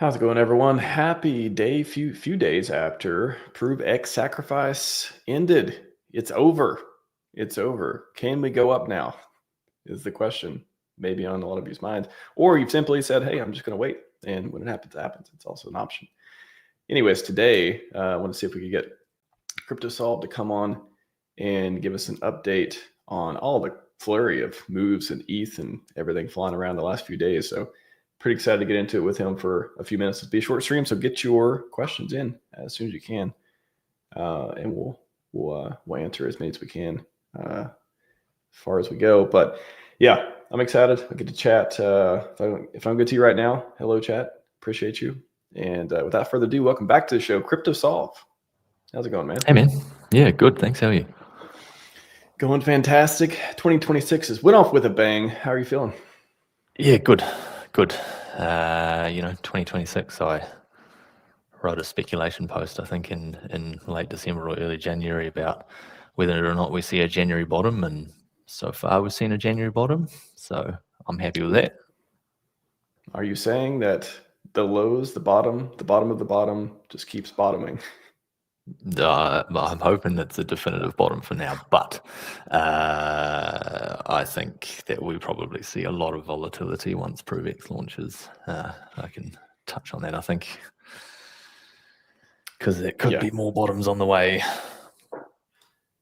How's it going, everyone? Happy day, few days after ProveX Sacrifice ended. It's over. It's over. Can we go up now? Is the question maybe on a lot of you's minds. Or you've simply said, hey, I'm just going to wait. And when it happens, it happens. It's also an option. Anyways, today, I want to see if we could get Cryptosolv to come on and give us an update on all the flurry of moves and ETH and everything flying around the last few days. So pretty excited to get into it with him for a few minutes. It'll be a short stream, so get your questions in as soon as you can, and we'll answer as many as we can as far as we go. But yeah, I'm excited. I get to chat. If I'm good to you right now, hello chat. Appreciate you. And without further ado, welcome back to the show, Cryptosolv. How's it going, man? Hey, man. Yeah, good. Thanks. How are you? Going fantastic. 2026 has went off with a bang. How are you feeling? Yeah, good. 2026, I wrote a speculation post, I think, in late December or early January about whether or not we see a January bottom, and so far we've seen a January bottom, so I'm happy with that. Are you saying that the lows, the bottom of the bottom just keeps bottoming? I'm hoping it's a definitive bottom for now, but I think that we probably see a lot of volatility once ProveX launches. I can touch on that, I think, because there could be more bottoms on the way.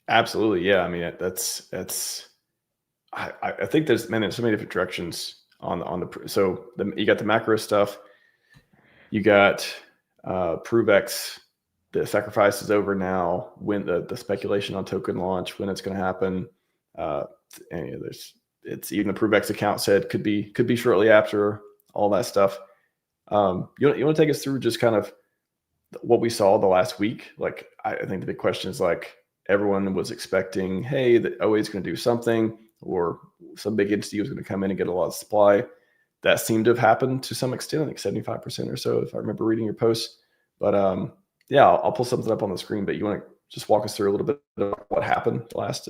Absolutely, yeah. I mean, that's. I think there's so many different directions on the. You got the macro stuff. You got ProveX. The sacrifice is over now. When the speculation on token launch, when it's going to happen, it's even the ProveX account said could be shortly after, all that stuff. You want to take us through just kind of what we saw the last week? Like, I think the big question is, like, everyone was expecting, hey, the OA is going to do something, or some big entity was going to come in and get a lot of supply. That seemed to have happened to some extent, like 75% or so, if I remember reading your post. But yeah, I'll pull something up on the screen, but you want to just walk us through a little bit of what happened the last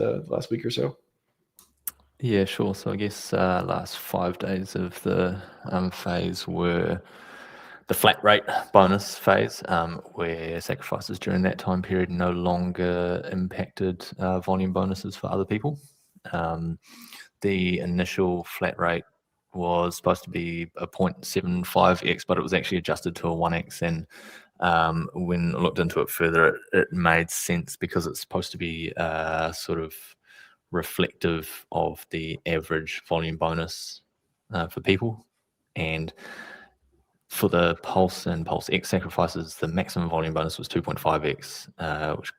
week or so? Yeah, sure. So I guess last 5 days of the phase were the flat rate bonus phase, where sacrifices during that time period no longer impacted volume bonuses for other people. The initial flat rate was supposed to be a 0.75x, but it was actually adjusted to a 1x, and when I looked into it further, it made sense because it's supposed to be sort of reflective of the average volume bonus for people. And for the Pulse and PulseX sacrifices, the maximum volume bonus was 2.5x, which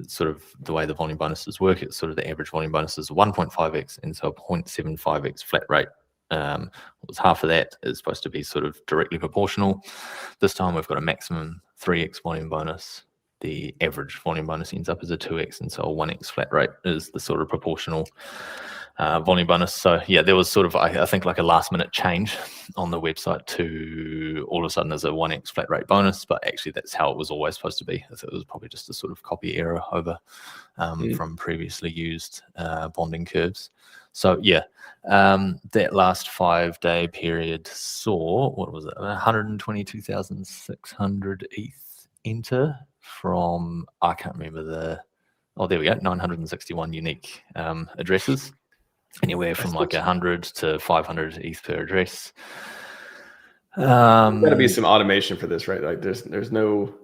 sort of the way the volume bonuses work, it's sort of the average volume bonus is 1.5x, and so a 0.75x flat rate. Was half of that is supposed to be sort of directly proportional. This time we've got a maximum 3x volume bonus. The average volume bonus ends up as a 2x, and so a 1x flat rate is the sort of proportional volume bonus. So yeah, there was sort of, I think, like a last minute change on the website to all of a sudden there's a 1x flat rate bonus, but actually that's how it was always supposed to be. So it was probably just a sort of copy error over from previously used bonding curves. So yeah, that last 5 day period saw, what was it, 122,600 ETH enter from, I can't remember there we go, 961 unique addresses, anywhere from like 100 to 500 ETH per address. There's got to be some automation for this, right? Like there's no.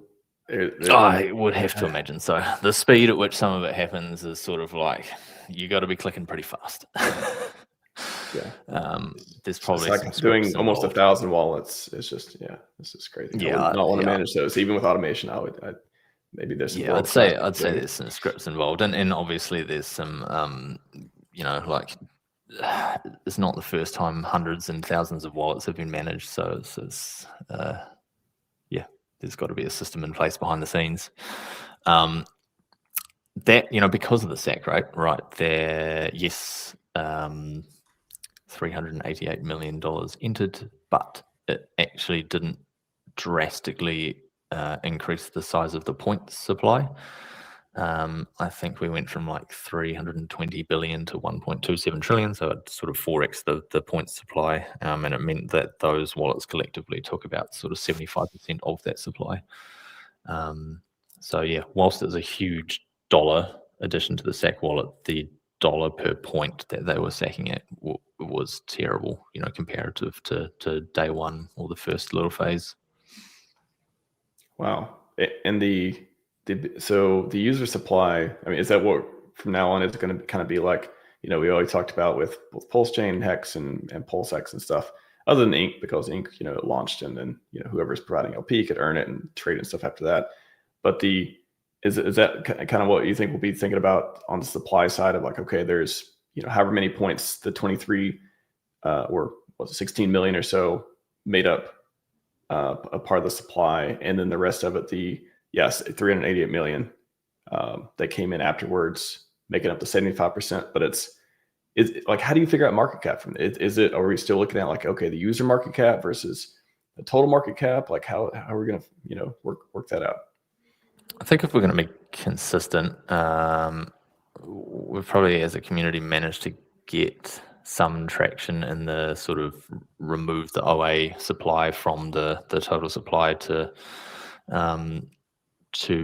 I would have to imagine so. The speed at which some of it happens is sort of like, you got to be clicking pretty fast. Yeah. There's probably like doing almost 1,000 wallets. It's just, this is crazy. Yeah, I would not want to manage those, even with automation. Maybe there's some. Yeah, I'd say there's some scripts involved, and obviously there's some like, it's not the first time hundreds and thousands of wallets have been managed, so it's there's got to be a system in place behind the scenes. That, because of the SAC rate, right there, yes, $388 million entered, but it actually didn't drastically increase the size of the points supply. I think we went from like 320 billion to 1.27 trillion, so it sort of 4x the points supply, and it meant that those wallets collectively took about sort of 75% of that supply. So yeah, whilst it's a huge dollar addition to the SAC wallet, the dollar per point that they were sacking at was terrible, you know, comparative to day one or the first little phase. Wow. And so the user supply, I mean, is that what from now on is going to kind of be like, you know, we always talked about with both PulseChain, Hex, and PulseX and stuff, other than Ink, because Ink, you know, it launched and then, you know, whoever's providing LP could earn it and trade and stuff after that. But is that kind of what you think we'll be thinking about on the supply side of like, okay, there's, you know, however many points the 23 or was it 16 million or so made up a part of the supply, and then the rest of it, 388 million that came in afterwards, making up the 75%. But it's like, how do you figure out market cap from it? Are we still looking at like, okay, the user market cap versus the total market cap? Like how are we going to, you know, work that out? I think if we're going to be consistent, we've probably as a community managed to get some traction in the sort of remove the OA supply from the total supply to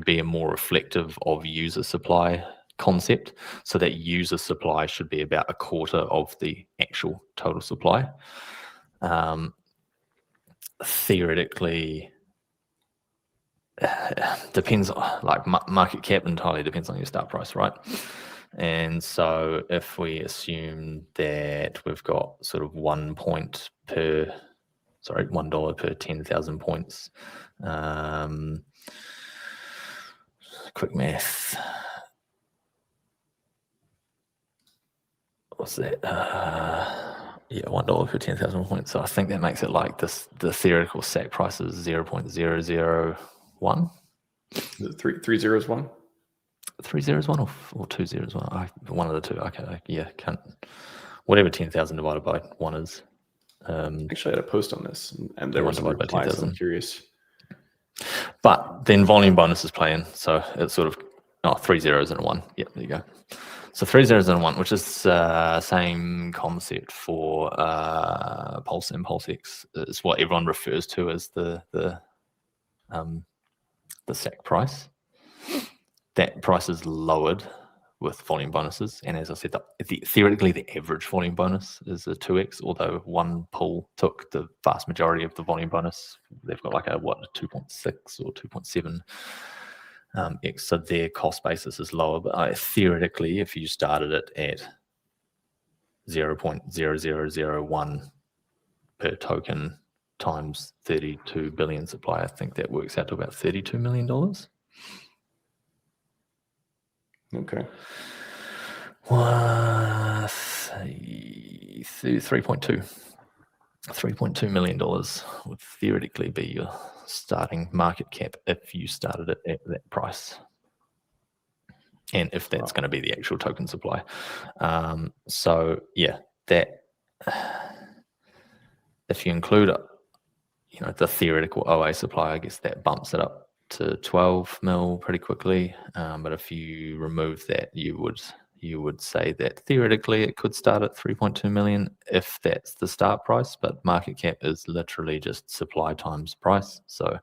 be a more reflective of user supply concept. So that user supply should be about a quarter of the actual total supply. Theoretically, depends, like market cap entirely depends on your start price, right? And so if we assume that we've got sort of $1 per 10,000 points, quick math, what's that? Yeah, $1 per 10,000 points. So I think that makes it like this. The theoretical SAC price is 0.001. Three zeros one. 3 zeros one or 2 zeros one? One of the two. Okay, yeah, can't. Whatever 10,000 divided by 1 is. Actually, I had a post on this, and there was some replies. So I'm curious. But then volume bonuses play in, so it's sort of 3 zeros and a 1. Yep, there you go. So 3 zeros and a 1, which is same concept for Pulse and PulseX. It's what everyone refers to as the SAC price. That price is lowered with volume bonuses, and as I said, theoretically the average volume bonus is a 2x, although one pool took the vast majority of the volume bonus. They've got like a 2.6 or 2.7 x, so their cost basis is lower. But theoretically, if you started it at 0.0001 per token times 32 billion supply, I think that works out to about $32 million. Okay. 3.2 million dollars would theoretically be your starting market cap if you started it at that price, and if that's going to be the actual token supply. So yeah, that if you include the theoretical OA supply, I guess that bumps it up to 12 mil pretty quickly. But if you remove that, you would say that theoretically it could start at 3.2 million if that's the start price, but market cap is literally just supply times price. So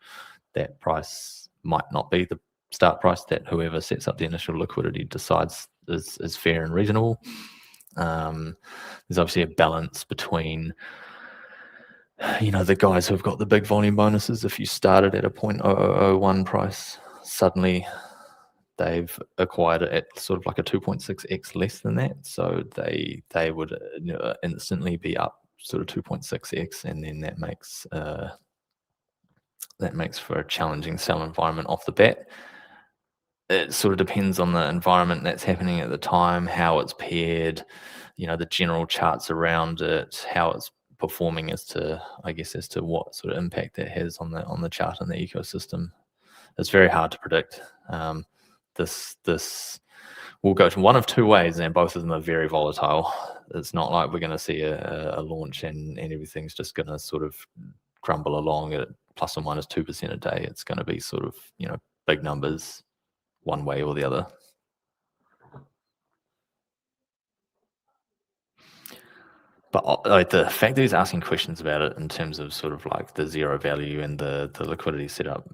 that price might not be the start price that whoever sets up the initial liquidity decides is fair and reasonable. There's obviously a balance between the guys who've got the big volume bonuses. If you started at a 0.0001 price, suddenly they've acquired it at sort of like a 2.6x less than that. So they would instantly be up sort of 2.6x, and then that makes for a challenging sell environment off the bat. It sort of depends on the environment that's happening at the time, how it's paired, the general charts around it, how it's performing as to what sort of impact that has on the chart and the ecosystem. It's very hard to predict. This will go to one of two ways, and both of them are very volatile. It's not like we're going to see a launch and everything's just going to sort of crumble along at plus or minus 2% a day. It's going to be sort of big numbers one way or the other. But like the fact that he's asking questions about it in terms of sort of like the zero value and the liquidity setup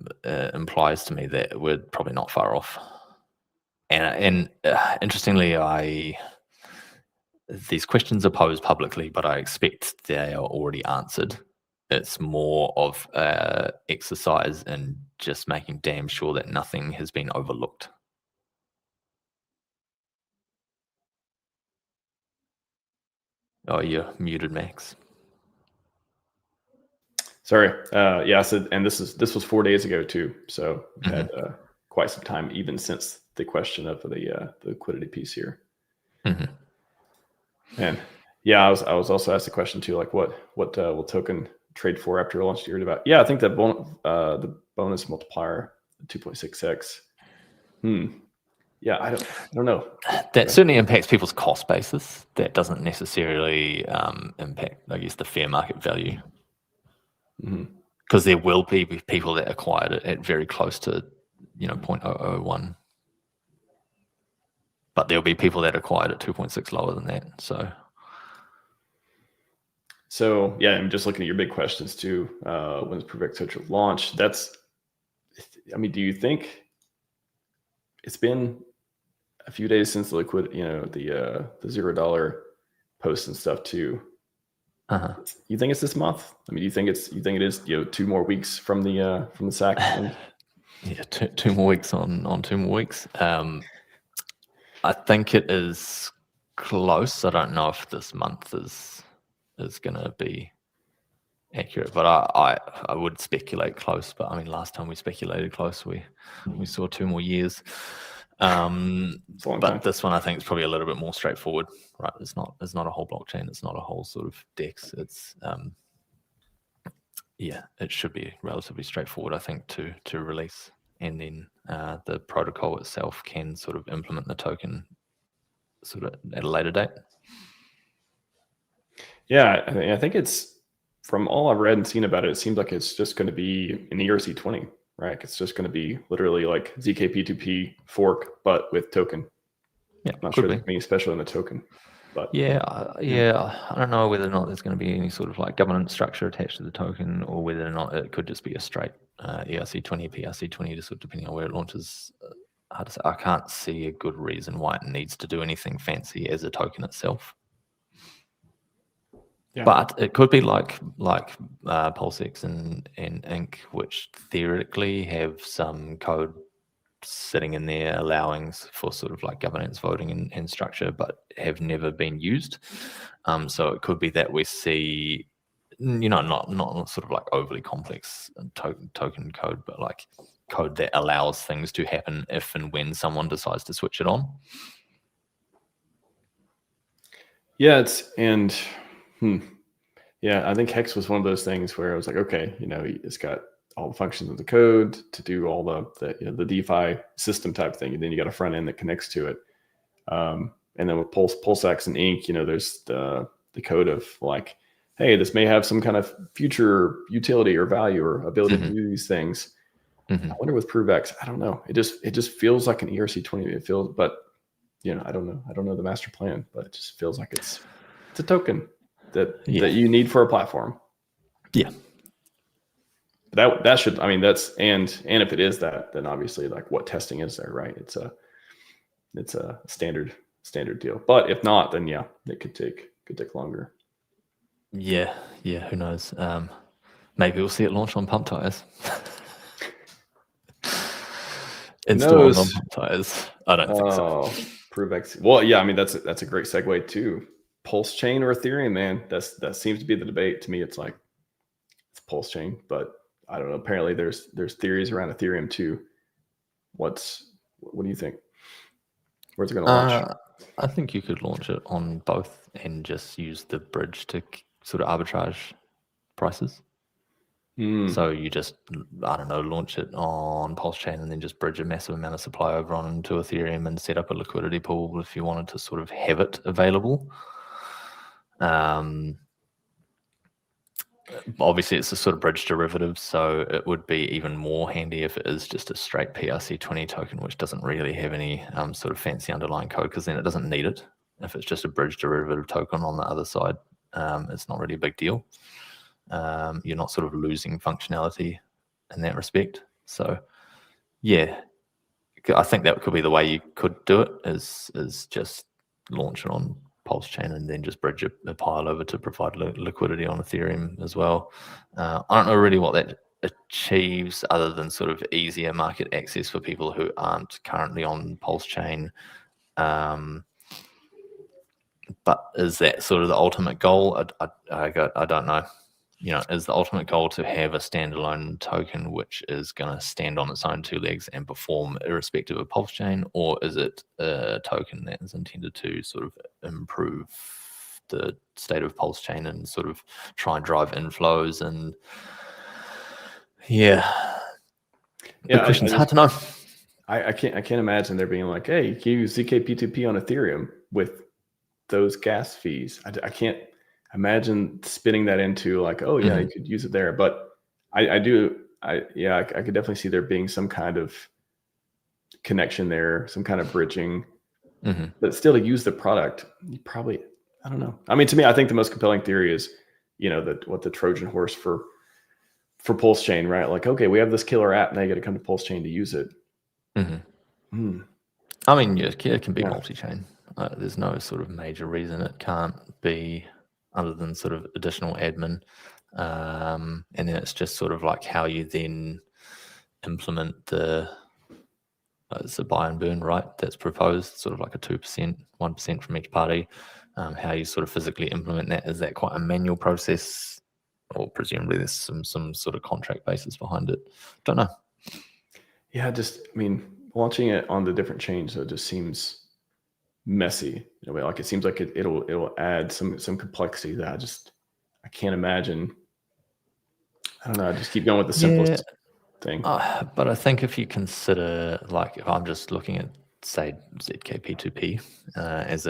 implies to me that we're probably not far off. And interestingly, these questions are posed publicly, but I expect they are already answered. It's more of an exercise in just making damn sure that nothing has been overlooked. Oh, you're muted, Max. Sorry. Yeah. So, and this was 4 days ago too. So we've had quite some time, even since the question of the liquidity piece here. And yeah, I was also asked the question too, like what will token trade for after launch? You heard about? Yeah, I think that the bonus multiplier, 2.6x. Yeah, I don't know. That certainly impacts people's cost basis. That doesn't necessarily impact, I guess, the fair market value. Because there will be people that acquired it at very close to, 0.001. But there'll be people that acquired at 2.6 lower than that. So yeah, I'm just looking at your big questions too. When's ProveX Sacrifice launch? Do you think it's been a few days since the liquidity, the $0 posts and stuff too? You think it's this month? Do you think it is 2 more weeks from the sack? Yeah, two more weeks on 2 more weeks. I think it is close. I don't know if this month is going to be accurate, but I would speculate close. But I mean, last time we speculated close, we saw 2 more years. But this one I think is probably a little bit more straightforward, right? It's not a whole blockchain. It's not a whole sort of DEX. It's it should be relatively straightforward, I think, to release, and then the protocol itself can sort of implement the token sort of at a later date. Yeah, I think it's, from all I've read and seen about it, it seems like it's just going to be an ERC20, right? It's just going to be literally like ZK-P2P fork, but with token. Yeah, I'm not sure there's anything special in the token. But I don't know whether or not there's going to be any sort of like governance structure attached to the token, or whether or not it could just be a straight ERC20, PRC20, just sort of depending on where it launches. I can't see a good reason why it needs to do anything fancy as a token itself. Yeah. But it could be like PulseX and Inc, which theoretically have some code sitting in there allowing for sort of like governance voting and structure, but have never been used. So it could be that we see, not sort of like overly complex token code, but like code that allows things to happen if and when someone decides to switch it on. Yeah, I think Hex was one of those things where I was like, okay, it's got all the functions of the code to do all the DeFi system type thing, and then you got a front end that connects to it. And then with PulseX and Inc, there's the code of like, hey, this may have some kind of future utility or value or ability to do these things. I wonder with ProveX, I don't know. It just feels like an ERC20. It feels, but I don't know. I don't know the master plan, but it just feels like it's a token that you need for a platform. Yeah. That should, that's, and if it is that, then obviously like what testing is there, right? It's a standard deal. But if not, then it could take longer. Yeah. Who knows? Maybe we'll see it launch on pump tires. Install on pump tires. I don't think so. ProveX. Well, yeah, that's a great segue to PulseChain or Ethereum, man. That seems to be the debate. To me, it's like it's PulseChain, but I don't know. Apparently, there's theories around Ethereum too. What do you think? Where's it going to launch? I think you could launch it on both and just use the bridge to sort of arbitrage prices. So you just, launch it on PulseChain and then just bridge a massive amount of supply over onto Ethereum and set up a liquidity pool if you wanted to sort of have it available. Obviously, it's a sort of bridge derivative, so it would be even more handy if it is just a straight PRC20 token, which doesn't really have any sort of fancy underlying code, because then it doesn't need it. If it's just a bridge derivative token on the other side, it's not really a big deal. You're not sort of losing functionality in that respect. So, yeah, I think that could be the way you could do it, is just launch it on PulseChain and then just bridge a pile over to provide liquidity on Ethereum as well. I don't know really what that achieves other than sort of easier market access for people who aren't currently on PulseChain. But is that sort of the ultimate goal? I don't know. Is the ultimate goal to have a standalone token which is going to stand on its own 2 legs and perform irrespective of PulseChain, or is it a token that is intended to sort of improve the state of PulseChain and sort of try and drive inflows? And the question's hard to know. I can't imagine there being like, hey, you can use ZKP2P on Ethereum with those gas fees. I can't imagine spinning that into like, oh yeah, you could use it there. But I could definitely see there being some kind of connection there, some kind of bridging. But still, to use the product, you probably, I don't know. I mean, to me, I think the most compelling theory is, what the Trojan horse for PulseChain, right? Like, okay, we have this killer app, now you got to come to PulseChain to use it. I mean, it can be multi-chain. There's no sort of major reason it can't be, other than sort of additional admin. And then it's just sort of like how you then implement it's a buy and burn, right? That's proposed, sort of like a 2%, 1% from each party. How you sort of physically implement that, is that quite a manual process, or presumably there's some sort of contract basis behind it? Don't know. Yeah, launching it on the different chains, so it just seems messy in a way. Like, it seems like it'll add some complexity that I can't imagine. I don't know. I just keep going with the simplest thing. But I think if you consider, like, if I'm just looking at, say, ZKP2P as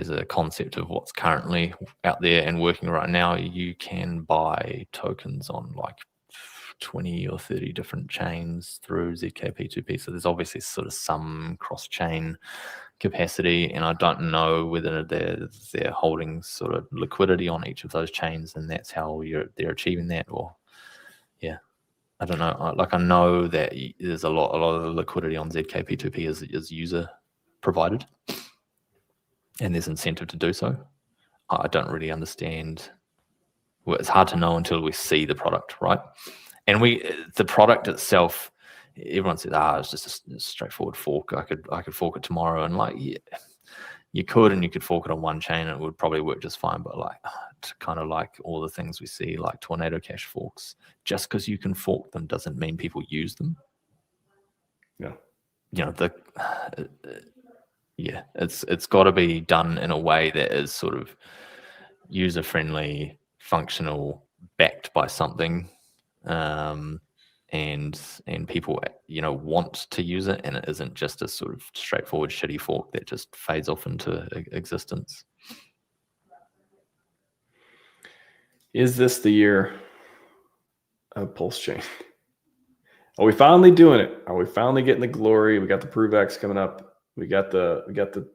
a concept of what's currently out there and working right now, you can buy tokens on like 20 or 30 different chains through ZKP2P. So there's obviously sort of some cross-chain capacity, and I don't know whether they're holding sort of liquidity on each of those chains, and that's how they're achieving that. Or I don't know. Like, I know that there's a lot of liquidity on ZKP2P is user provided, and there's incentive to do so. I don't really understand. Well, it's hard to know until we see the product, right? And the product itself, everyone says, it's just a straightforward fork. I could fork it tomorrow, and like, you could fork it on one chain, and it would probably work just fine. But like, it's kind of like all the things we see, like Tornado Cash forks. Just because you can fork them doesn't mean people use them. It's got to be done in a way that is sort of user friendly, functional, backed by something. And people want to use it, and it isn't just a sort of straightforward shitty fork that just fades off into existence. Is this the year of PulseChain? Are we finally doing it? Are we finally getting the glory? We got the ProveX coming up. We got the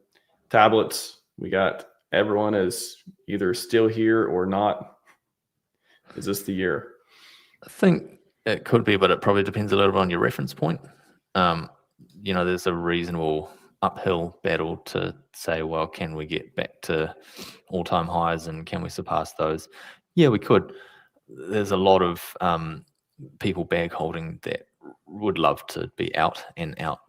tablets. We got everyone is either still here or not. Is this the year? I think it could be, but it probably depends a little bit on your reference point. There's a reasonable uphill battle to say, well, can we get back to all-time highs, and can we surpass those? Yeah, we could. There's a lot of people bag holding that would love to be out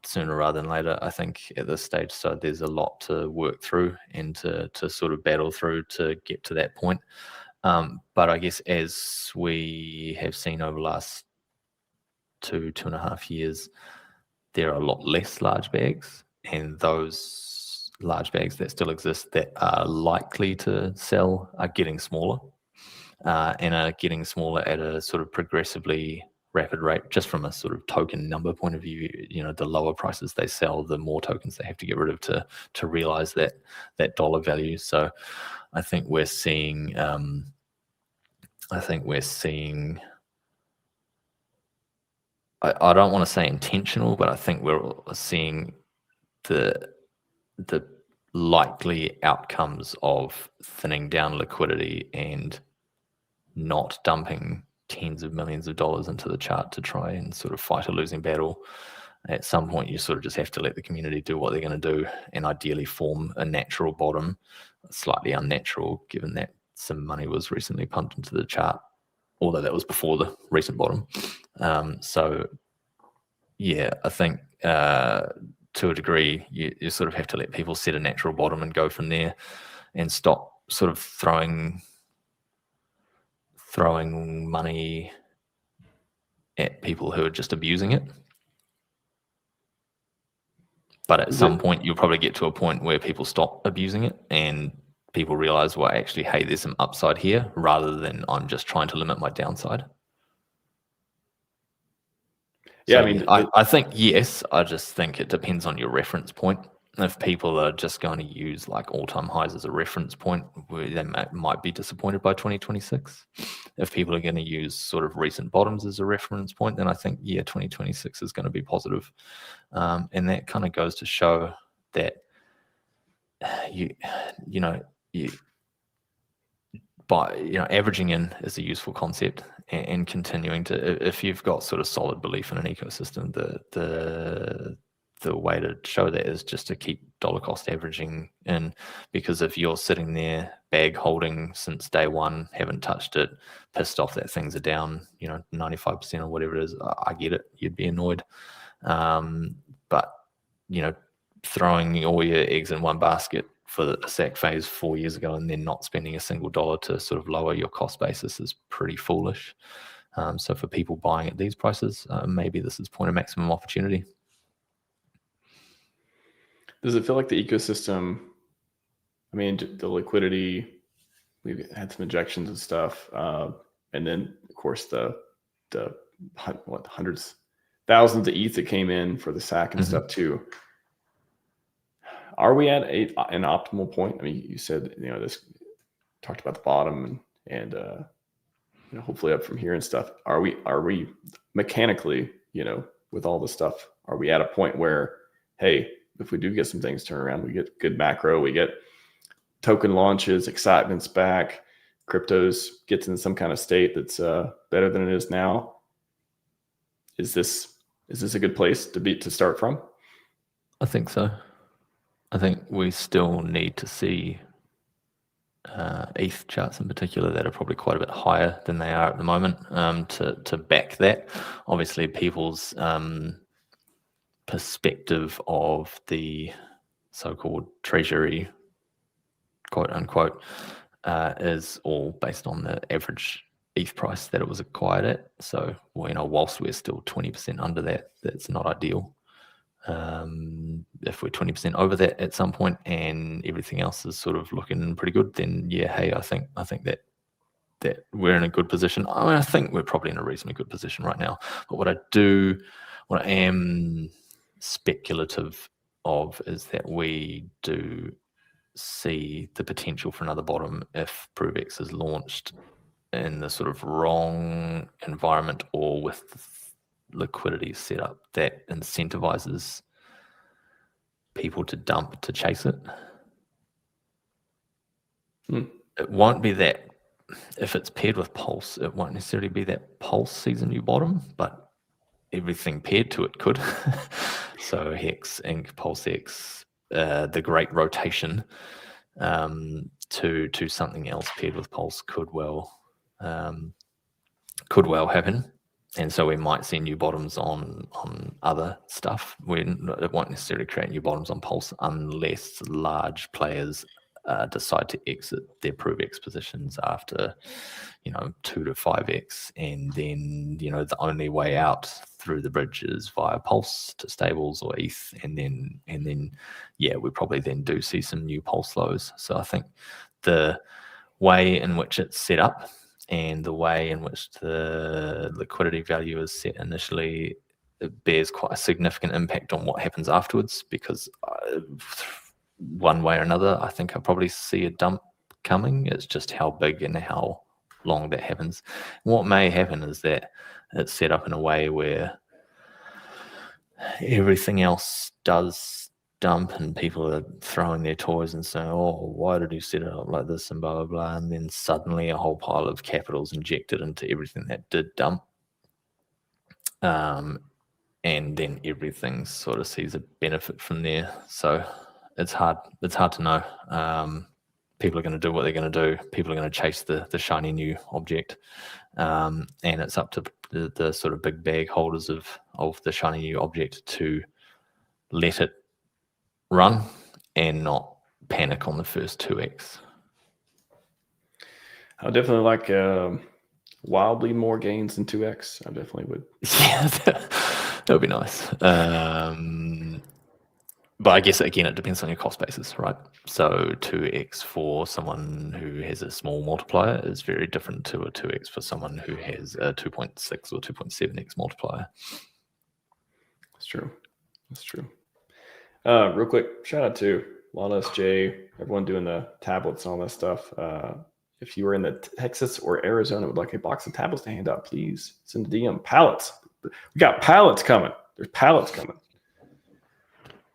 sooner rather than later, I think, at this stage. So there's a lot to work through and to sort of battle through to get to that point. But I guess, as we have seen over the last 2.5 years, there are a lot less large bags, and those large bags that still exist that are likely to sell are getting smaller, and are getting smaller at a sort of progressively rapid rate. Just from a sort of token number point of view, the lower prices they sell, the more tokens they have to get rid of to realize that dollar value. So I think we're seeing I think we're seeing, I don't want to say intentional, but I think we're seeing the likely outcomes of thinning down liquidity and not dumping tens of millions of dollars into the chart to try and sort of fight a losing battle. At some point, you sort of just have to let the community do what they're going to do and ideally form a natural bottom, slightly unnatural given that some money was recently pumped into the chart, although that was before the recent bottom. So yeah, I think to a degree, you sort of have to let people set a natural bottom and go from there and stop sort of throwing money at people who are just abusing it. But at some point, you'll probably get to a point where people stop abusing it and people realize, well, actually, hey, there's some upside here rather than I'm just trying to limit my downside. Yeah, So, I mean, I think, yes, I just think it depends on your reference point. If people are just going to use like all-time highs as a reference point, they might be disappointed by 2026. If people are going to use sort of recent bottoms as a reference point, then I think, yeah, 2026 is going to be positive. And that kind of goes to show that averaging in is a useful concept, and continuing to, if you've got sort of solid belief in an ecosystem, the way to show that is just to keep dollar cost averaging in, because if you're sitting there bag holding since day one, haven't touched it, pissed off that things are down 95% or whatever it is, I get it, you'd be annoyed. But throwing all your eggs in one basket for the SAC phase 4 years ago and then not spending a single dollar to sort of lower your cost basis is pretty foolish. So for people buying at these prices, maybe this is point of maximum opportunity. Does it feel like the ecosystem, I mean, the liquidity, we've had some injections and stuff, and then of course the hundreds, thousands of ETH that came in for the SAC and stuff too. Are we at an optimal point? I mean, you said, this talked about the bottom and hopefully up from here and stuff. Are we mechanically, with all this stuff, are we at a point where, hey, if we do get some things turned around, we get good macro, we get token launches, excitement's back, cryptos gets in some kind of state that's better than it is now. Is this a good place to start from? I think so. I think we still need to see ETH charts in particular that are probably quite a bit higher than they are at the moment to back that. Obviously, people's perspective of the so-called treasury, quote unquote, is all based on the average ETH price that it was acquired at. So, whilst we're still 20% under that, that's not ideal. If we're 20% over that at some point and everything else is sort of looking pretty good, then yeah, hey, I think that we're in a good position. I mean, I think we're probably in a reasonably good position right now. But what I am speculative of is that we do see the potential for another bottom if ProveX is launched in the sort of wrong environment or with liquidity set up that incentivizes people to dump to chase it. It won't be that, if it's paired with Pulse, it won't necessarily be that Pulse sees a new bottom, but everything paired to it could. So Hex, Inc, PulseX, the great rotation to something else paired with Pulse could well happen. And so we might see new bottoms on other stuff. It won't necessarily create new bottoms on Pulse unless large players decide to exit their ProveX positions after 2 to 5x, and then the only way out through the bridge is via Pulse to stables or ETH, and then yeah, we probably then do see some new Pulse lows. So I think the way in which it's set up and the way in which the liquidity value is set initially, it bears quite a significant impact on what happens afterwards, because one way or another, I think I probably see a dump coming. It's just how big and how long that happens. What may happen is that it's set up in a way where everything else does dump and people are throwing their toys and saying, oh, why did you set it up like this and blah, blah, blah. And then suddenly a whole pile of capital is injected into everything that did dump. And then everything sort of sees a benefit from there. So it's hard to know. People are going to do what they're going to do. People are going to chase the shiny new object. And it's up to the sort of big bag holders of the shiny new object to let it run and not panic on the first 2x. I definitely like wildly more gains than 2x. I definitely would. Yeah, that would be nice. But I guess, again, it depends on your cost basis, right? So 2x for someone who has a small multiplier is very different to a 2x for someone who has a 2.6 or 2.7x multiplier. That's true. That's true. Real quick, shout out to Lawless, Jay, everyone doing the tablets and all that stuff. If you were in the Texas or Arizona would like a box of tablets to hand out, please send a DM. Pallets. We got pallets coming. There's pallets coming.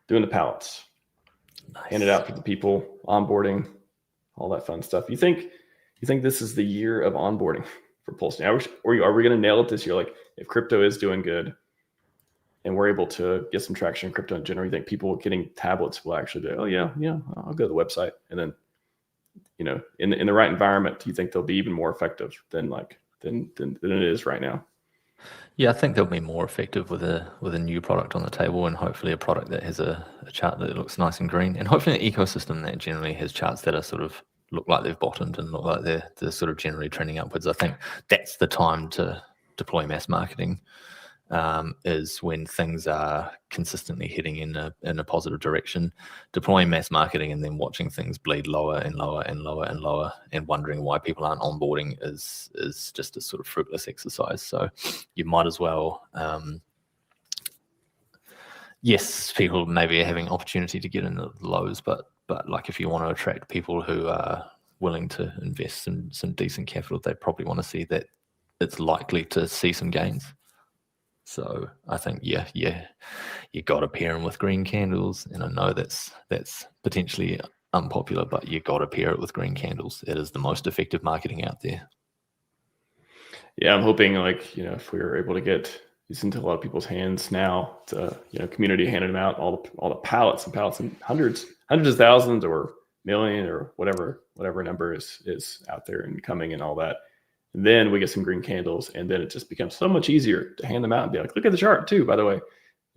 Doing the pallets. Nice. Hand it out for the people, onboarding, all that fun stuff. You think this is the year of onboarding for PulseChain? Or are we going to nail it this year? Like, if crypto is doing good and we're able to get some traction in crypto in general, you think people getting tablets will actually do, oh yeah, I'll go to the website. And then, you know, in the right environment, do you think they'll be even more effective than it is right now? Yeah, I think they'll be more effective with a new product on the table, and hopefully a product that has a chart that looks nice and green, and hopefully an ecosystem that generally has charts that are sort of look like they've bottomed and look like they're sort of generally trending upwards. I think that's the time to deploy mass marketing, is when things are consistently heading in a positive direction. Deploying mass marketing and then watching things bleed lower and lower and lower and lower and wondering why people aren't onboarding is just a sort of fruitless exercise. So you might as well, yes, people maybe are having opportunity to get in the lows, but like, if you want to attract people who are willing to invest in some decent capital, they probably want to see that it's likely to see some gains. So I think, yeah, you got to pair them with green candles, and I know that's potentially unpopular, but you got to pair it with green candles. It is the most effective marketing out there. Yeah, I'm hoping, like, you know, if we were able to get these into a lot of people's hands now, to, you know, community handing them out, all the pallets and hundreds of thousands or million or whatever number is out there and coming and all that. And then we get some green candles, and then it just becomes so much easier to hand them out and be like, look at the chart too, by the way.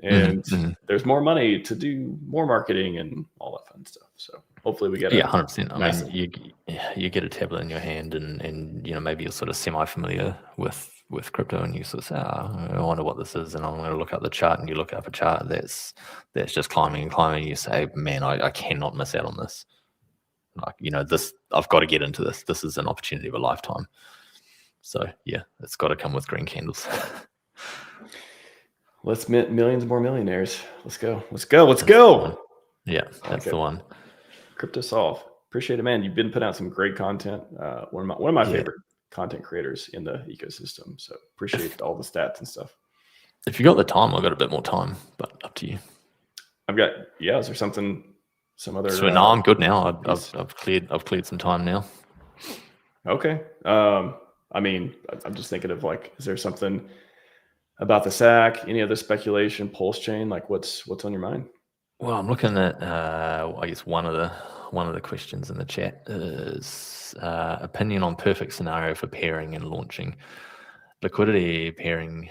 And there's more money to do more marketing and all that fun stuff. So hopefully we get 100%. I mean, you get a tablet in your hand, and you know, maybe you're sort of semi-familiar with crypto, and you sort of say, I wonder what this is, and I'm going to look up the chart, and you look up a chart that's just climbing and climbing, and you say, man, I cannot miss out on this. Like, you know, this, I've got to get into this. This is an opportunity of a lifetime. So yeah, it's got to come with green candles. Let's mint millions more millionaires. Let's go. Yeah, that's the one. Cryptosolv. Appreciate it, man. You've been putting out some great content. One of my favorite content creators in the ecosystem. So appreciate all the stats and stuff. If you got the time, I've got a bit more time, but up to you. Is there some other? So no, I'm good now. I've cleared some time now. Okay. I mean, I'm just thinking of, like, is there something about the SAC, any other speculation, PulseChain? Like, what's on your mind? Well, I'm looking at, I guess one of the questions in the chat is opinion on perfect scenario for pairing and launching. Liquidity pairing,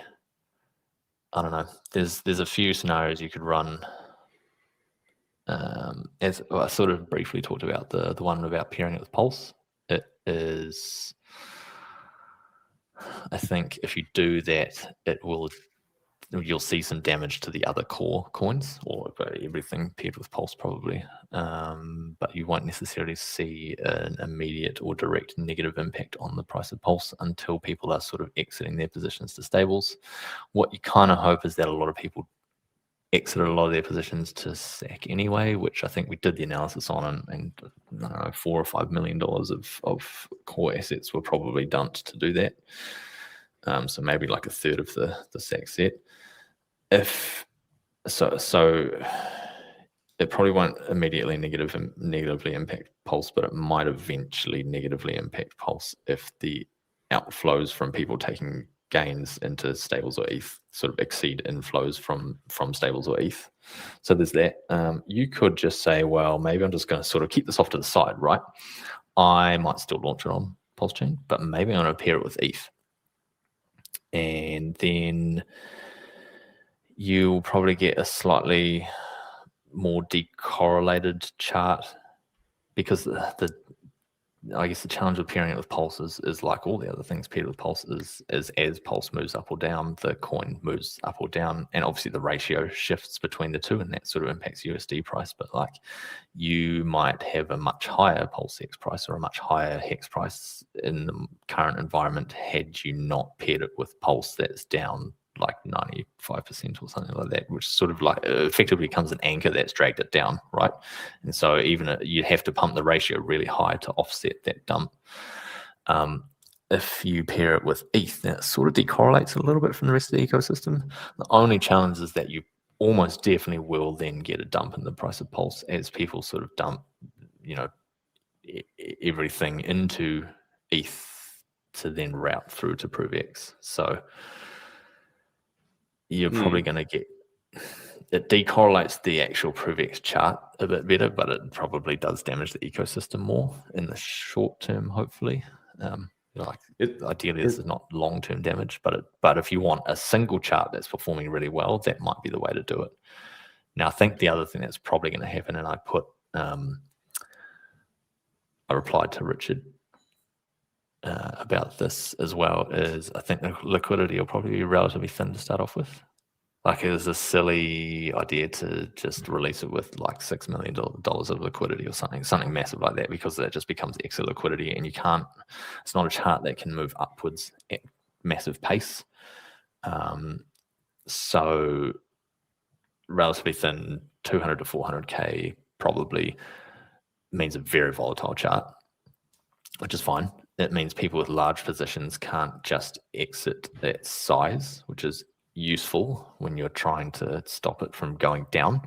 I don't know. There's a few scenarios you could run. As I sort of briefly talked about the one about pairing it with Pulse. It is, I think if you do that, you'll see some damage to the other core coins, or everything paired with Pulse probably, but you won't necessarily see an immediate or direct negative impact on the price of Pulse until people are sort of exiting their positions to stables. What you kind of hope is that a lot of people exited a lot of their positions to SAC anyway, which I think we did the analysis on, and I don't know, $4 or $5 million of core assets were probably dumped to do that. So maybe like a third of the SAC set. If so it probably won't immediately negatively impact Pulse, but it might eventually negatively impact Pulse if the outflows from people taking gains into stables or ETH sort of exceed inflows from stables or ETH. So there's that. You could just say, well, maybe I'm just going to sort of keep this off to the side, right? I might still launch it on PulseChain, but maybe I'm going to pair it with ETH. And then you'll probably get a slightly more decorrelated chart, because I guess the challenge of pairing it with Pulse is like all the other things paired with Pulse is as Pulse moves up or down, the coin moves up or down, and obviously the ratio shifts between the two, and that sort of impacts USD price. But like, you might have a much higher PulseX price or a much higher Hex price in the current environment had you not paired it with Pulse that's down like 95% or something like that, which sort of like effectively becomes an anchor that's dragged it down, right? And so even you'd have to pump the ratio really high to offset that dump. If you pair it with ETH, then it sort of decorrelates a little bit from the rest of the ecosystem. The only challenge is that you almost definitely will then get a dump in the price of Pulse as people sort of dump, everything into ETH to then route through to ProveX. So you're probably going to get, it decorrelates the actual ProveX chart a bit better, but it probably does damage the ecosystem more in the short term, hopefully. Ideally, this is not long-term damage, but if you want a single chart that's performing really well, that might be the way to do it. Now, I think the other thing that's probably going to happen, and I replied to Richard about this as well, is I think the liquidity will probably be relatively thin to start off with. Like, it was a silly idea to just release it with like $6 million of liquidity or something massive like that, because that just becomes extra liquidity, and you can't, it's not a chart that can move upwards at massive pace. So relatively thin, 200 to 400K probably means a very volatile chart, which is fine. It means people with large positions can't just exit that size, which is useful when you're trying to stop it from going down.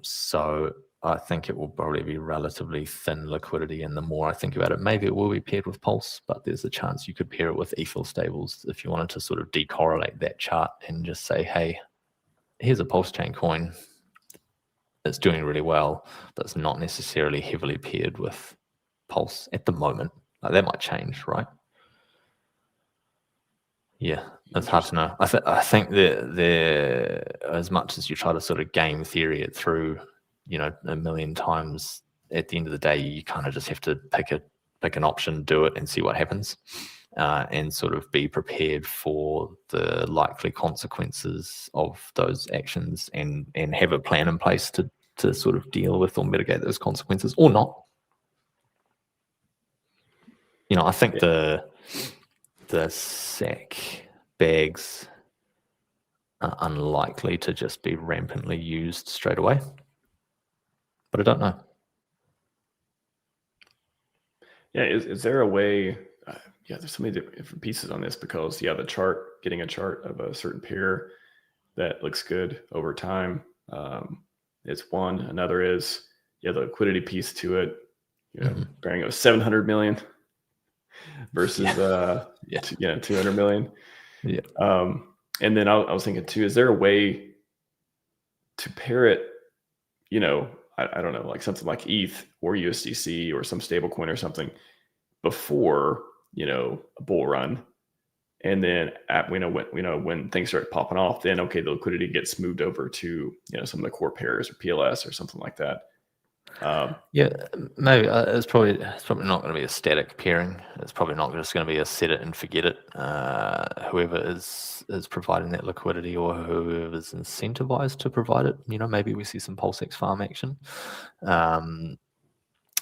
So I think it will probably be relatively thin liquidity, and the more I think about it, maybe it will be paired with Pulse, but there's a chance you could pair it with ETH stables if you wanted to sort of decorrelate that chart and just say, hey, here's a PulseChain coin that's doing really well, but it's not necessarily heavily paired with Pulse at the moment. Like, that might change, right? Yeah, that's hard to know. I think that as much as you try to sort of game theory it through, a million times, at the end of the day, you kind of just have to pick an option, do it, and see what happens, and sort of be prepared for the likely consequences of those actions, and have a plan in place to sort of deal with or mitigate those consequences, or not. I think the SAC bags are unlikely to just be rampantly used straight away, but I don't know. Yeah, is there a way? There's so many different pieces on this, because getting a chart of a certain pair that looks good over time is one. Another is the liquidity piece to it. Pairing it with 700 million versus 200 million. Yeah. And then I was thinking too, is there a way to pair it, I don't know, like something like ETH or USDC or some stable coin or something before, a bull run. And then when things start popping off, then the liquidity gets moved over to, some of the core pairs or PLS or something like that. Maybe it's probably not going to be a static pairing. It's probably not just going to be a set it and forget it. Whoever is providing that liquidity, or whoever is incentivized to provide it, maybe we see some PulseX farm action.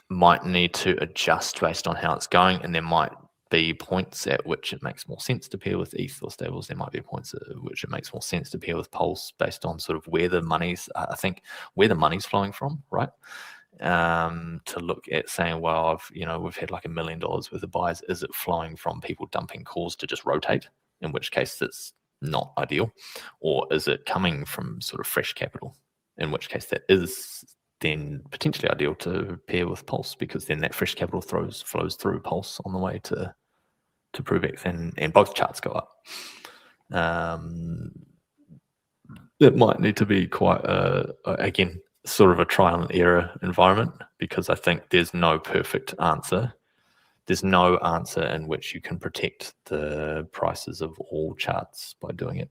Might need to adjust based on how it's going, and there might be points at which it makes more sense to pair with ETH or stables. There might be points at which it makes more sense to pair with Pulse based on sort of where the money's, I think, where the money's flowing from, right? To look at saying, well, we've had like $1 million worth of buys. Is it flowing from people dumping calls to just rotate? In which case that's not ideal. Or is it coming from sort of fresh capital? In which case that is then potentially ideal to pair with Pulse, because then that fresh capital flows through Pulse on the way to ProveX, and both charts go up. It might need to be quite again, sort of a trial and error environment, because I think there's no perfect answer. There's no answer in which you can protect the prices of all charts by doing it.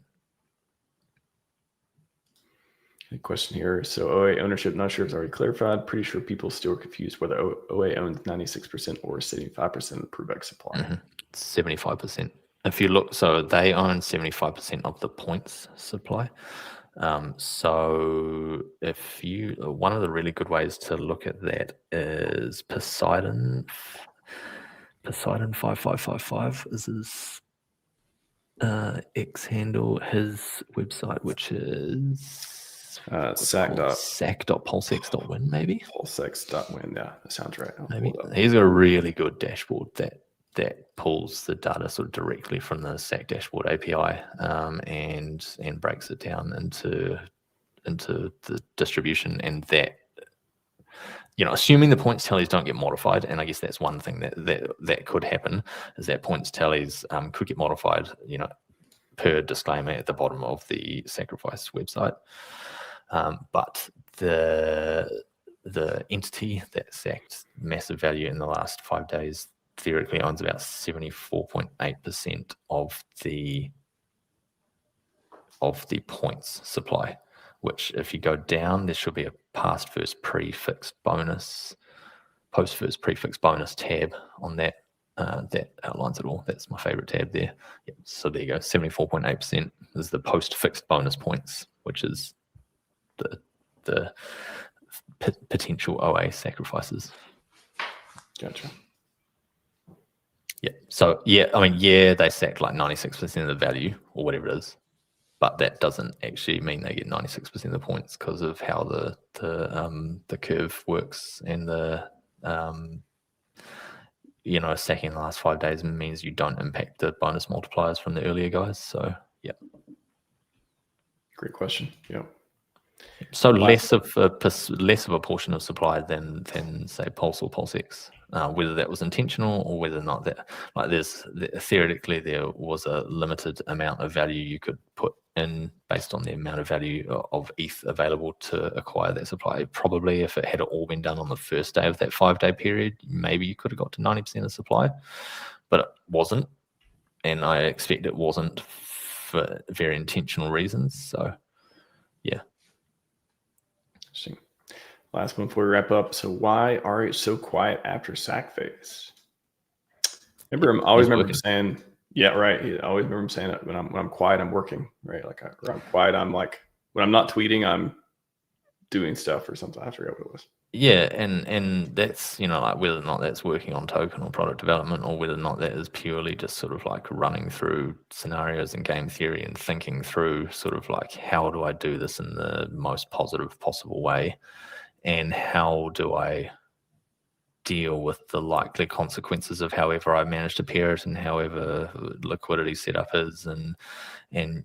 A question here. So OA ownership, not sure if it's already clarified. Pretty sure people still are confused whether OA owns 96% or 75% of the ProveX supply. 75%. If you look, so they own 75% of the points supply. So if you, one of the really good ways to look at that is Poseidon 5555 is his X handle, his website, which is sac.pulsex.win, maybe. PulseX.win, yeah, that sounds right. Maybe he's got a really good dashboard that pulls the data sort of directly from the SAC dashboard API, and breaks it down into the distribution, and that, assuming the points tallies don't get modified, and I guess that's one thing that could happen, is that points tallies could get modified, per disclaimer at the bottom of the Sacrifice website. But the entity that sacked massive value in the last 5 days theoretically owns about 74.8% of the points supply, which if you go down, there should be a past first prefixed bonus, post first prefixed bonus tab on that. That outlines it all. That's my favorite tab there. Yep. So there you go. 74.8% is the post fixed bonus points, which is the potential OA sacrifices. Gotcha. Yeah. So they sack like 96% of the value or whatever it is, but that doesn't actually mean they get 96% of the points, because of how the curve works, and the sacking in the last 5 days means you don't impact the bonus multipliers from the earlier guys. So yeah. Great question. Yeah. So less of a portion of supply than say Pulse or PulseX, whether that was intentional or whether or not that, like, theoretically there was a limited amount of value you could put in based on the amount of value of ETH available to acquire that supply. Probably if it had all been done on the first day of that 5-day period, maybe you could have got to 90% of supply, but it wasn't, and I expect it wasn't for very intentional reasons. So yeah. Interesting. Last one before we wrap up. So why RH so quiet after sack phase? I always remember him saying, yeah, right. I always remember him saying that when I'm quiet, I'm working, right? Like I'm quiet, I'm like, when I'm not tweeting, I'm doing stuff or something. I forget what it was. Yeah, and that's, like, whether or not that's working on token or product development, or whether or not that is purely just sort of like running through scenarios and game theory and thinking through sort of like, how do I do this in the most positive possible way, and how do I deal with the likely consequences of however I manage to pair it and however liquidity setup is, and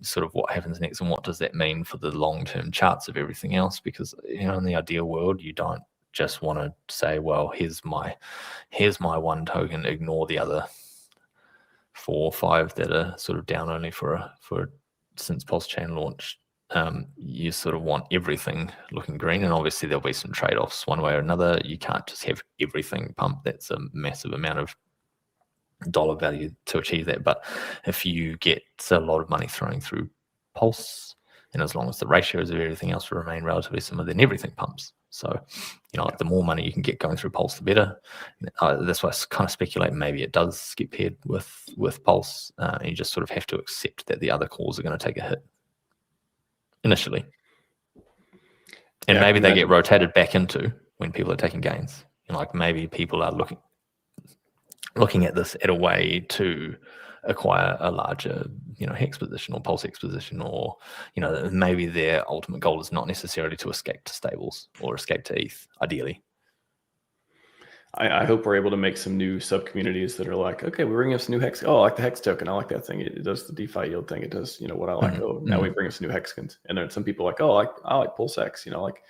sort of what happens next, and what does that mean for the long-term charts of everything else. Because in the ideal world, you don't just want to say, well, here's my one token, ignore the other 4 or 5 that are sort of down only for since PulseChain launched. You sort of want everything looking green, and obviously there'll be some trade-offs one way or another. You can't just have everything pumped. That's a massive amount of dollar value to achieve that. But if you get a lot of money throwing through Pulse, and as long as the ratios of everything else remain relatively similar, then everything pumps. So, the more money you can get going through Pulse, the better. That's why I kind of speculate maybe it does get paired with Pulse, and you just sort of have to accept that the other calls are going to take a hit initially, and maybe they get rotated back into when people are taking gains. Like maybe people are looking looking at this at a way to acquire a larger, hex position or PulseX position, or, maybe their ultimate goal is not necessarily to escape to stables or escape to ETH, ideally. I hope we're able to make some new sub communities that are like, okay, we're bringing us new hex. Oh, I like the hex token. I like that thing. It does the DeFi yield thing. It does, what I like. Oh, now we bring us new hexagons. And then some people are like, oh, I like PulseX. I like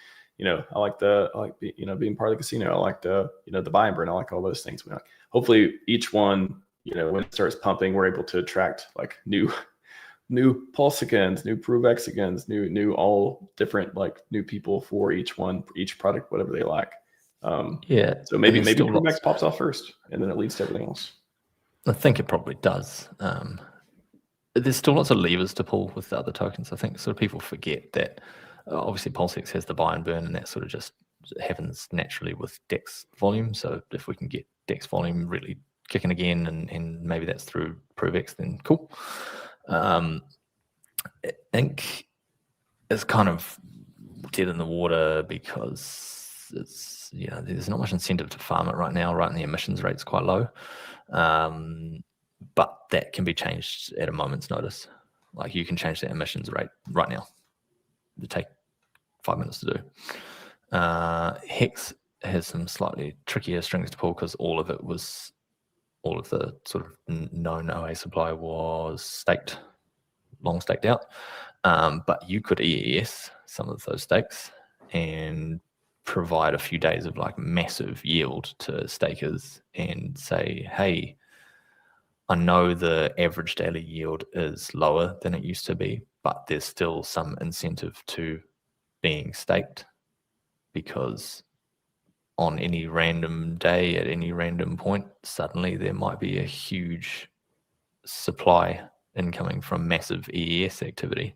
being part of the casino. I like the buy and burn. I like all those things. Hopefully each one, when it starts pumping, we're able to attract like new PulseX, new ProveX, new all different like new people for each one, for each product, whatever they like. So maybe ProveX pops off first, and then it leads to everything else. I think it probably does. There's still lots of levers to pull with the other tokens. I think sort of people forget that obviously PulseX has the buy and burn, and that sort of just happens naturally with DEX volume. So if we can get DEX volume really kicking again, and maybe that's through ProveX, then cool. Ink is kind of dead in the water because it's, there's not much incentive to farm it right now, right? And the emissions rate's quite low. But that can be changed at a moment's notice. Like you can change the emissions rate right now. It'll take 5 minutes to do. Hex has some slightly trickier strings to pull because all of the sort of known OA supply was staked, long staked out. But you could EES some of those stakes and provide a few days of like massive yield to stakers and say, hey, I know the average daily yield is lower than it used to be, but there's still some incentive to being staked, because on any random day at any random point, suddenly there might be a huge supply incoming from massive EES activity,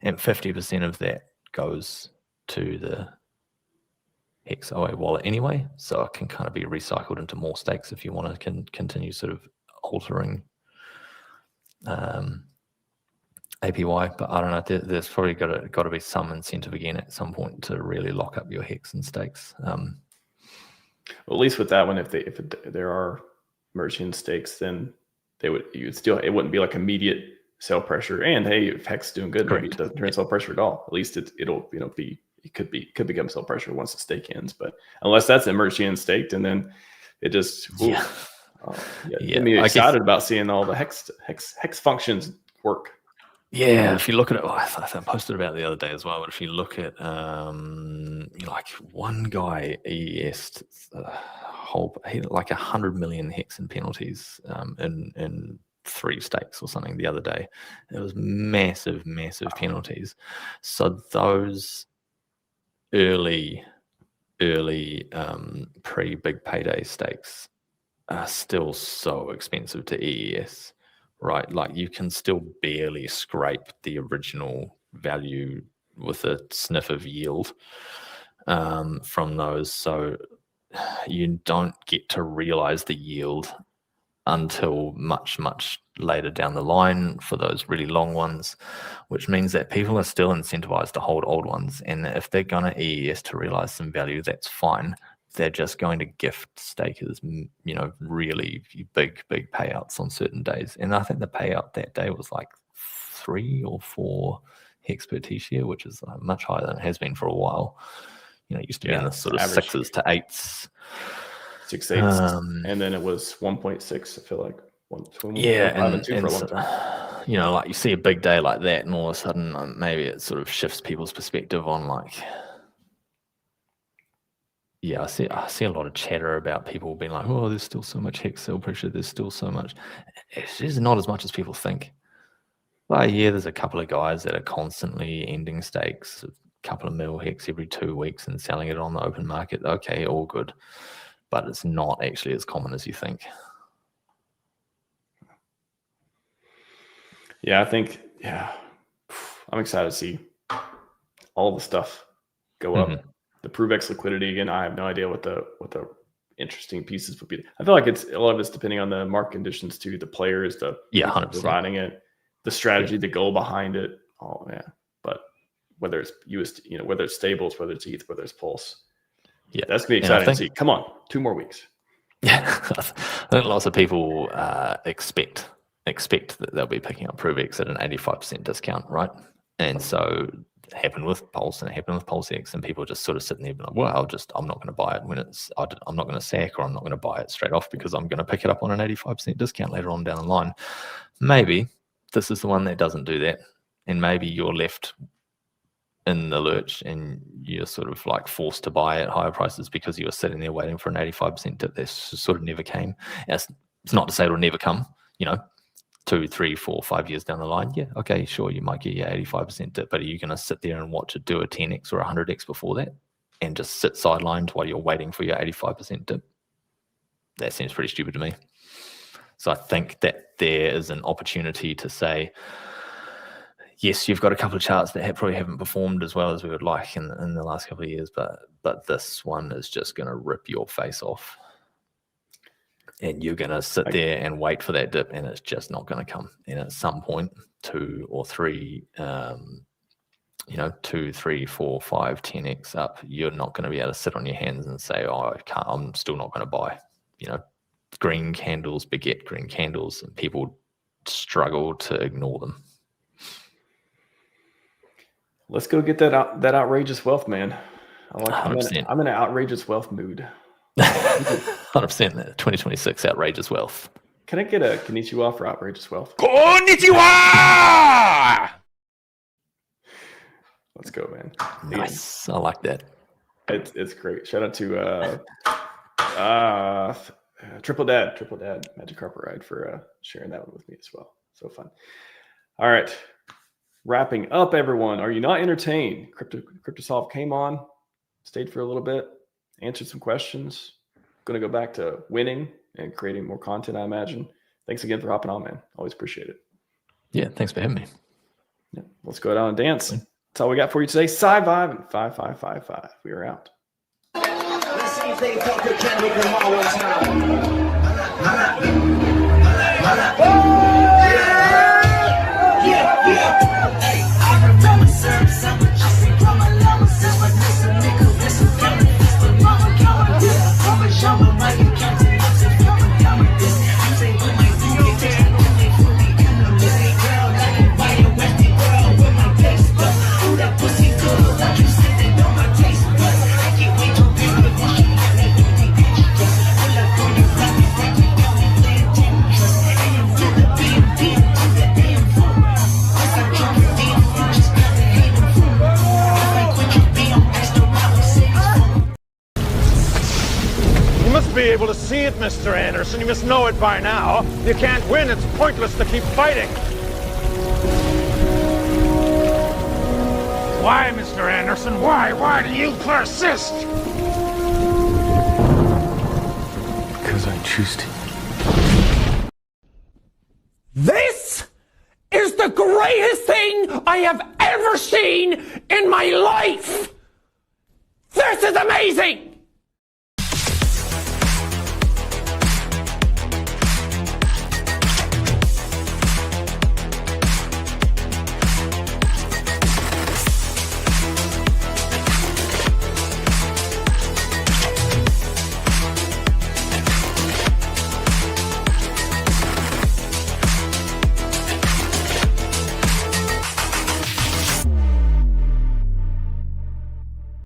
and 50% of that goes to the Hex OA wallet anyway, so it can kind of be recycled into more stakes if you want to continue sort of altering APY. But I don't know, there's probably got to be some incentive again at some point to really lock up your Hex and stakes. Well, at least with that one, if there are merchant stakes, then it wouldn't be like immediate sell pressure. And hey, if Hex is doing good, maybe it doesn't turn sell pressure at all. At least it could become sell pressure once the stake ends. But unless that's emerging and staked, and then it just get me excited about seeing all the hex functions work. Yeah, if you look at it, I posted about it the other day as well. But if you look at like one guy EES'd like 100 million hex in penalties in 3 stakes or something the other day. It was massive penalties. So those early pre-big payday stakes are still so expensive to EES, right? Like you can still barely scrape the original value with a sniff of yield from those. So you don't get to realize the yield until much later down the line for those really long ones, which means that people are still incentivized to hold old ones. And if they're going to EES to realize some value, that's fine. They're just going to gift stakers, really big payouts on certain days. And I think the payout that day was like 3 or 4 hex per T-share, which is much higher than it has been for a while. It used to be in the sort of average 6s to 8s. 6 8s, and then it was 1.6. I feel like 1.5 and 2 for a long time. Like you see a big day like that, and all of a sudden maybe it sort of shifts people's perspective on like. Yeah, I see a lot of chatter about people being like, "Oh, there's still so much hex sell pressure. There's still so much." It's just not as much as people think. But yeah, there's a couple of guys that are constantly ending stakes, a couple of mil hex every 2 weeks and selling it on the open market. Okay, all good. But it's not actually as common as you think. Yeah, I think, I'm excited to see all the stuff go up. The ProveX liquidity, again, I have no idea what the interesting pieces would be. I feel like a lot of it's depending on the market conditions too, the players, 100%. Providing it, the strategy, the goal behind it. Oh yeah, but whether it's USD, whether it's stables, whether it's ETH, whether it's Pulse, that's gonna be exciting to see. Come on, 2 more weeks. Yeah, I think lots of people expect that they'll be picking up ProveX at an 85% discount, right? And so it happened with Pulse and it happened with PulseX, and people just sort of sitting there being like, well, I'm not going to buy it when I'm not going to sack, or I'm not going to buy it straight off because I'm going to pick it up on an 85% discount later on down the line. Maybe this is the one that doesn't do that, and maybe you're left in the lurch and you're sort of like forced to buy at higher prices because you were sitting there waiting for an 85% dip that sort of never came. It's not to say it'll never come, 2, 3, 4, 5 years down the line. Yeah, okay, sure, you might get your 85% dip, but are you going to sit there and watch it do a 10x or 100x before that and just sit sidelined while you're waiting for your 85% dip? That seems pretty stupid to me. So I think that there is an opportunity to say, yes, you've got a couple of charts that probably haven't performed as well as we would like in the last couple of years, but this one is just going to rip your face off. And you're going to sit there and wait for that dip, and it's just not going to come. And at some point, 2 or 3, 2, 3, 4, 5, 10x up, you're not going to be able to sit on your hands and say, oh, I'm still not going to buy. Green candles beget green candles, and people struggle to ignore them. Let's go get that outrageous wealth, man. I'm in an outrageous wealth mood. 100% 2026 outrageous wealth. Can I get a konnichiwa for outrageous wealth? Konnichiwa! Let's go, man. Nice. I like that. It's great. Shout out to Triple Dad Magic Carpet Ride for sharing that one with me as well. So fun. All right. Wrapping up, everyone. Are you not entertained? Cryptosolv came on, stayed for a little bit, answered some questions. Going to go back to winning and creating more content, I imagine. Thanks again for hopping on, man. Always appreciate it. Yeah, thanks for having me. Yeah, let's go down and dance. That's all we got for you today. Scivive and 5555. We are out. Let's see if they talk to Kendrick Lamar one time. I remember serving summer, I see drama, lava, silver, this a nigga, this a family, this the mama, counter, this, I'm a shower, my accountant, I'm just coming down with this, I say, with my zero, only fully analytic, girl, like a bio westy girl, with my taste buds, ooh, that pussy good, like you said, they know my taste buds, I can't wait to be with this shit, like you think extra, pull up on your block, you break me down, and play a gym trust, AM to the PM, PM to the AM fool, if I drop your DM, just got the hate them fool, if I quit your beat, I'm extra out, say it's fool. You must be able to see it, Mr. Anderson. You must know it by now. You can't win. It's pointless to keep fighting. Why, Mr. Anderson? Why? Why do you persist? Because I choose to. This is the greatest thing I have ever seen in my life! This is amazing!